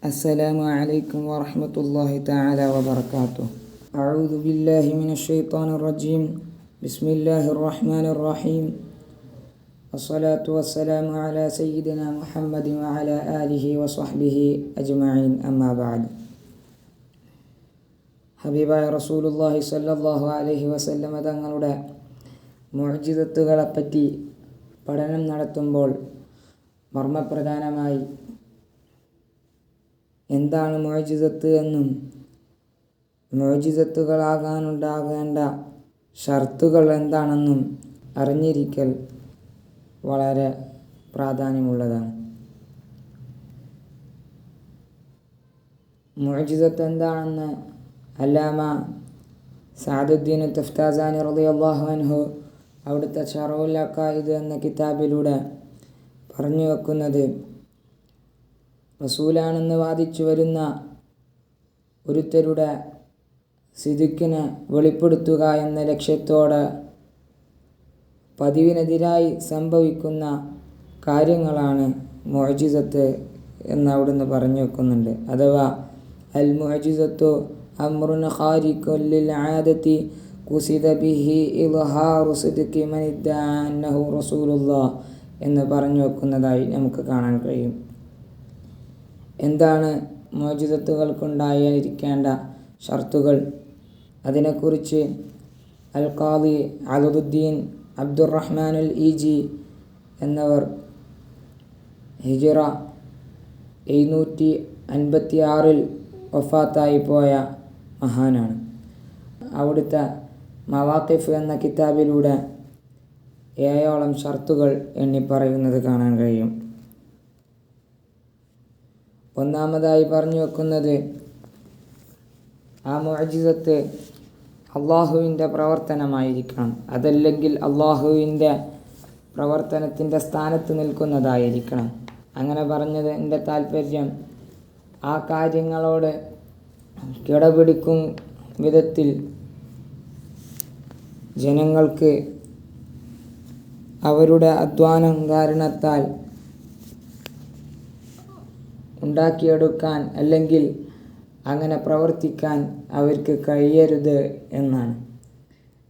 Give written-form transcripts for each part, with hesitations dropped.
السلام عليكم ورحمة الله تعالى وبركاته. أعوذ بالله من الشيطان الرجيم. بسم الله الرحمن الرحيم. والصلاة والسلام على سيدنا محمد وعلى آله وصحبه أجمعين. أما بعد. ഹബീബായ റസൂലുള്ളാഹി സ്വല്ലല്ലാഹു അലൈഹി വസല്ലമ തങ്ങളുടെ മുഅ്ജിസത്തുകളെപ്പറ്റി പഠനം നടത്തുമ്പോൾ മർമ്മപ്രധാനമായി എന്താണ് മുഅ്ജിസത്ത് എന്നും മുഅ്ജിസത്തുകളാകാനുണ്ടാകേണ്ട ഷർത്തുകൾ എന്താണെന്നും അറിഞ്ഞിരിക്കൽ വളരെ പ്രാധാന്യമുള്ളതാണ്. മുഅ്ജിസത്ത് എന്താണെന്ന് അല്ലാമ സഅദുദ്ദീൻ തഫ്താസാനി റളിയല്ലാഹു അൻഹു അവിടുത്തെ ശറഉൽ അഖായിദ് എന്ന കിതാബിലൂടെ പറഞ്ഞു വെക്കുന്നത്, റസൂലാണെന്ന് വാദിച്ചു വരുന്ന ഒരുത്തരുടെ സിദ്ഖിനെ വെളിപ്പെടുത്തുക എന്ന ലക്ഷ്യത്തോടെ പതിവിനെതിരായി സംഭവിക്കുന്ന കാര്യങ്ങളാണ് മുഅ്ജിസത്ത് എന്ന് അവിടുന്ന് പറഞ്ഞു വെക്കുന്നുണ്ട്. അഥവാ അൽ മുഅ്ജിസത്തു അമ്റുൻ ഖാരിഖുൻ ലിൽ ആദതി ഖുസിദ ബിഹി ഇൽഹാറു സിദ്ഖി മൻ ഇദ്ദഅ അന്നഹു റസൂലുള്ളാഹ് എന്ന് പറഞ്ഞു വെക്കുന്നതായി നമുക്ക് കാണാൻ കഴിയും. എന്താണ് മുഅ്ജിസത്തുകൾക്കുണ്ടായിരിക്കേണ്ട ഷർത്തുകൾ? അതിനെക്കുറിച്ച് അൽ ഖാദി അലദുദ്ദീൻ അബ്ദുറഹ്മാൻ അൽ ഈജി എന്നവർ ഹിജ്റ 756 വഫാത്തായി പോയ മഹാനാണ്. അവിടുത്തെ മവാഖിഫ് എന്ന കിതാബിലൂടെ 7ഓളം ഷർത്തുകൾ എണ്ണിപ്പറയുന്നത് കാണാൻ കഴിയും. ഒന്നാമതായി പറഞ്ഞു വെക്കുന്നത്, ആ മുഅ്ജിസത്ത് അള്ളാഹുവിൻ്റെ പ്രവർത്തനമായിരിക്കണം. അതല്ലെങ്കിൽ അള്ളാഹുവിൻ്റെ പ്രവർത്തനത്തിൻ്റെ സ്ഥാനത്ത് നിൽക്കുന്നതായിരിക്കണം. അങ്ങനെ പറഞ്ഞത് എൻ്റെ താല്പര്യം ആ കാര്യങ്ങളോട് കിടപിടിക്കും വിധത്തിൽ ജനങ്ങൾക്ക് അവരുടെ അധ്വാനം കാരണത്താൽ ഉണ്ടാക്കിയെടുക്കാൻ അല്ലെങ്കിൽ അങ്ങനെ പ്രവർത്തിക്കാൻ അവർക്ക് കഴിയരുത് എന്നാണ്.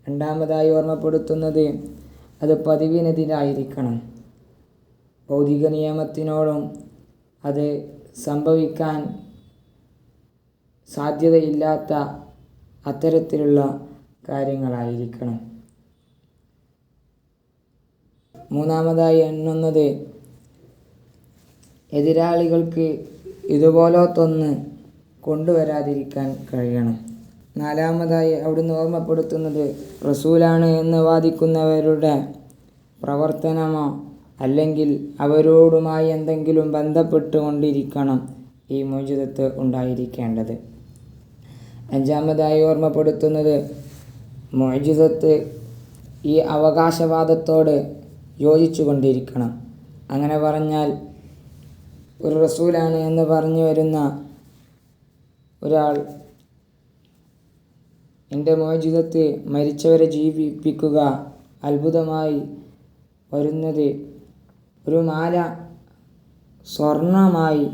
രണ്ടാമതായി ഓർമ്മപ്പെടുത്തുന്നത്, അത് പതിവിനെതിരായിരിക്കണം. ഭൗതിക നിയമത്തിനോടും അത് സംഭവിക്കാൻ സാധ്യതയില്ലാത്ത അത്തരത്തിലുള്ള കാര്യങ്ങളായിരിക്കണം. മൂന്നാമതായി എണ്ണുന്നത്, എതിരാളികൾക്ക് ഇതുപോലത്തൊന്ന് കൊണ്ടുവരാതിരിക്കാൻ കഴിയണം. നാലാമതായി അവിടുന്ന് ഓർമ്മപ്പെടുത്തുന്നത്, റസൂലാണ് എന്ന് വാദിക്കുന്നവരുടെ പ്രവർത്തനമോ അല്ലെങ്കിൽ അവരോടുമായി എന്തെങ്കിലും ബന്ധപ്പെട്ടുകൊണ്ടിരിക്കണം ഈ മുഅ്ജിസത്ത് ഉണ്ടായിരിക്കേണ്ടത്. അഞ്ചാമതായി ഓർമ്മപ്പെടുത്തുന്നത്, മുഅ്ജിസത്ത് ഈ അവകാശവാദത്തോട് യോജിച്ചു കൊണ്ടിരിക്കണം. അങ്ങനെ പറഞ്ഞാൽ ഒരു റസൂലാണ് എന്ന് പറഞ്ഞു വരുന്ന ഒരാൾ എൻ്റെ മുഅ്ജിസത്ത് മരിച്ചവരെ ജീവിപ്പിക്കുക, അത്ഭുതമായി വരുന്നത് ഒരു മാല സ്വർണമായി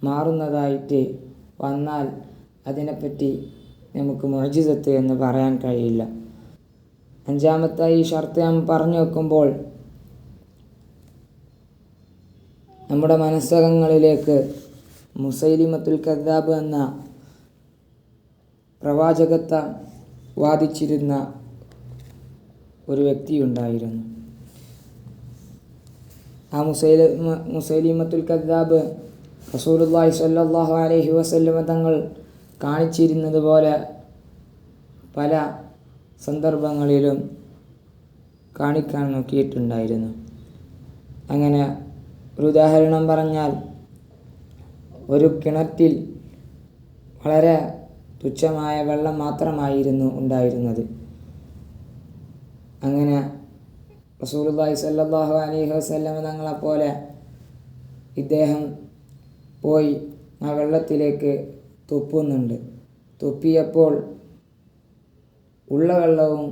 മാറുന്നതായിട്ട് വന്നാൽ അതിനെപ്പറ്റി നമുക്ക് മുഅ്ജിസത്ത് എന്ന് പറയാൻ കഴിയില്ല. അഞ്ചാമത്തായി ഈ ഷർത്ത് നാം പറഞ്ഞു വെക്കുമ്പോൾ നമ്മുടെ മനസ്സകങ്ങളിലേക്ക് മുസൈലിമത്തുൽ കദ്ദാബ് എന്ന പ്രവാചകത്വ വാദിച്ചിരുന്ന ഒരു വ്യക്തിയുണ്ടായിരുന്നു. ആ മുസൈലിമത്തുൽ കദ്ദാബ് റസൂലുള്ളാഹി സ്വല്ലല്ലാഹു അലൈഹി വസല്ലമ തങ്ങൾ കാണിച്ചിരുന്നത് പോലെ പല സന്ദർഭങ്ങളിലും കാണിക്കാൻ നോക്കിയിട്ടുണ്ടായിരുന്നു. അങ്ങനെ ഒരു ഉദാഹരണം പറഞ്ഞാൽ, ഒരു കിണറ്റിൽ വളരെ തുച്ഛമായ വെള്ളം മാത്രമായിരുന്നു ഉണ്ടായിരുന്നത്. അങ്ങനെ റസൂലുള്ളാഹി സ്വല്ലല്ലാഹു അലൈഹി വസല്ലമ തങ്ങളെപ്പോലെ ഇദ്ദേഹം പോയി ആ വെള്ളത്തിലേക്ക് തുപ്പുന്നുണ്ട്. തുപ്പിയപ്പോൾ ഉള്ള വെള്ളവും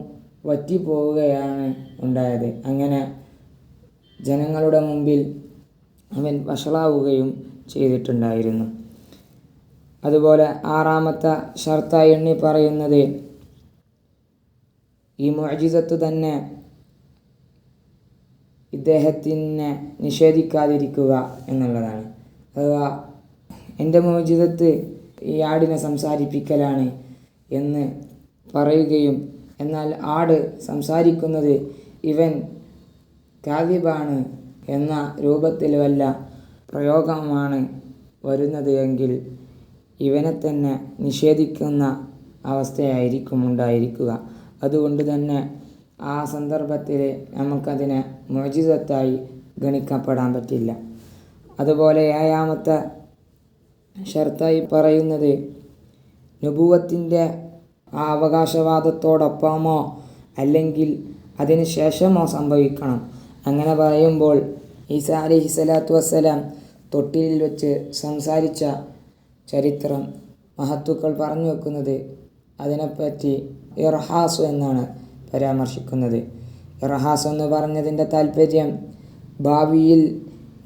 വറ്റിപ്പോവുകയാണ് ഉണ്ടായത്. അങ്ങനെ ജനങ്ങളുടെ മുമ്പിൽ അവൻ വഷളാവുകയും ചെയ്തിട്ടുണ്ടായിരുന്നു. അതുപോലെ ആറാമത്തെ ഷർത്തായി എണ്ണി പറയുന്നത് ഈ മുഅ്ജിസത്ത് തന്നെ ഇദ്ദേഹത്തിനെ നിഷേധിക്കാതിരിക്കുക എന്നുള്ളതാണ്. അഥവാ എൻ്റെ മുഅ്ജിസത്ത് ഈ ആടിനെ സംസാരിപ്പിക്കലാണ് എന്ന് പറയുകയും എന്നാൽ ആട് സംസാരിക്കുന്നത് ഇവൻ കാദിബാണ് എന്ന രൂപത്തിൽ വല്ല പ്രയോഗമാണ് വരുന്നത് എങ്കിൽ ഇവനെ തന്നെ നിഷേധിക്കുന്ന അവസ്ഥയായിരിക്കും ഉണ്ടായിരിക്കുക. അതുകൊണ്ട് തന്നെ ആ സന്ദർഭത്തിൽ നമുക്കതിനെ മുഅ്ജിസത്തായി ഗണിക്കപ്പെടാൻ പറ്റില്ല. അതുപോലെ ഏഴാമത്തെ ഷർത്തായി പറയുന്നത് നുബുവത്തിൻ്റെ ആ അവകാശവാദത്തോടൊപ്പമോ അല്ലെങ്കിൽ അതിന് ശേഷമോ സംഭവിക്കണം. അങ്ങനെ പറയുമ്പോൾ ഈസാ അലൈഹിസ്സലാത്തു വസ്സലാം തൊട്ടിലിൽ വെച്ച് സംസാരിച്ച ചരിത്രം മഹത്തുക്കൾ പറഞ്ഞു വെക്കുന്നത് അതിനെപ്പറ്റി ഇർഹാസ് എന്നാണ് പരാമർശിക്കുന്നത്. ഇർഹാസ് എന്ന് പറഞ്ഞതിൻ്റെ താല്പര്യം ഭാവിയിൽ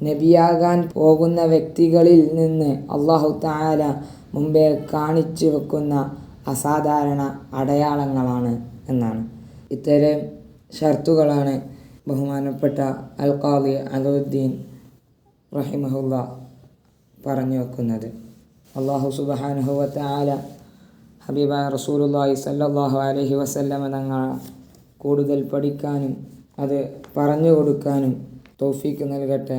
നബിയാകാൻ പോകുന്ന വ്യക്തികളിൽ നിന്ന് അല്ലാഹു തആല മുമ്പേ കാണിച്ചു വെക്കുന്ന അസാധാരണ അടയാളങ്ങളാണ് എന്നാണ്. ഇത്തരം ഷർത്തുകളാണ് ബഹുമാനപ്പെട്ട അൽ ഖാദി അലൗദ്ദീൻ റഹിമഹുല്ലാ പറഞ്ഞു വെക്കുന്നത്. അല്ലാഹു സുബ്ഹാനഹു വ തആല ഹബീബായ റസൂലുള്ളാഹി സ്വല്ലല്ലാഹു അലൈഹി വസല്ലമ തങ്ങൾ കൂടുതൽ പഠിക്കാനും അത് പറഞ്ഞു കൊടുക്കാനും തൗഫീക്ക് നൽകട്ടെ.